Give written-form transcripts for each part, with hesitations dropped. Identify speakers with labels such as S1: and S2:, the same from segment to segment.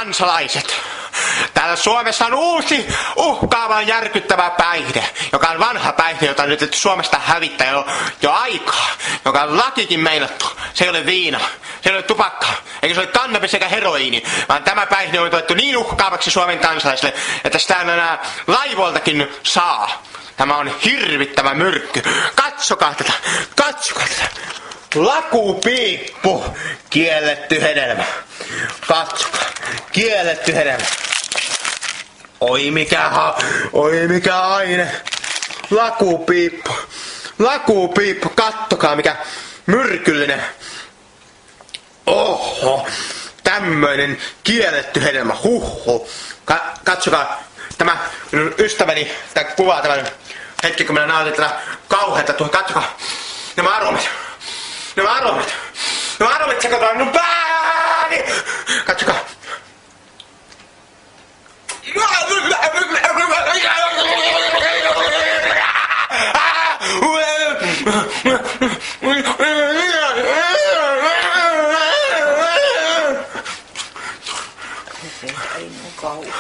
S1: kansalaiset! Täällä Suomessa on uusi, uhkaava, järkyttävä päihde, joka on vanha päihde, jota on nyt Suomesta hävittää jo aikaa, joka on lakikin meinattu. Se ei ole viina, se ei ole tupakka, eikä se ole kannabis eikä heroiini, vaan tämä päihde on tuettu niin uhkaavaksi Suomen kansalaisille, että sitä on enää laivoiltakin saa. Tämä on hirvittävä myrkky. Katsokaa tätä, katsokaa tätä. Lakupiippu, kielletty hedelmä. Katsokaa, kielletty hedelmä. Oi mikä aine. Lakupiippu. Lakupiippu, kattokaa mikä myrkyllinen. Oho, tämmöinen kielletty hedelmä. Huhhuh. Katsokaa, tämä minun ystäväni, tämä kuvaa tämän hetki, kun minä nautin tätä kauheata tuohon. Katsokaa, nämä aromit. Nämä aromit sekoittavat minun pääni. Katsokaa.
S2: Ei niin kauhea.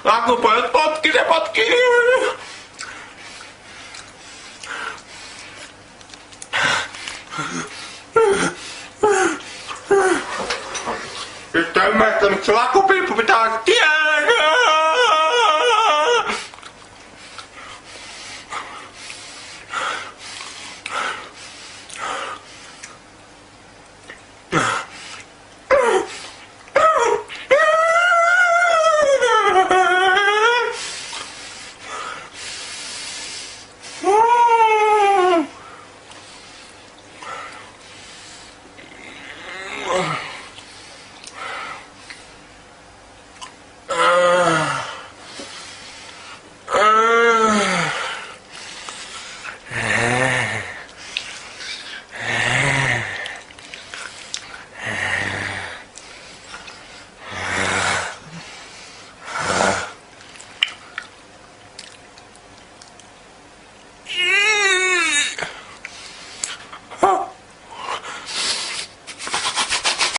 S1: Lakupojat potkii. Nyt ymmärrät, miksi lakupiippu pitää kieltää.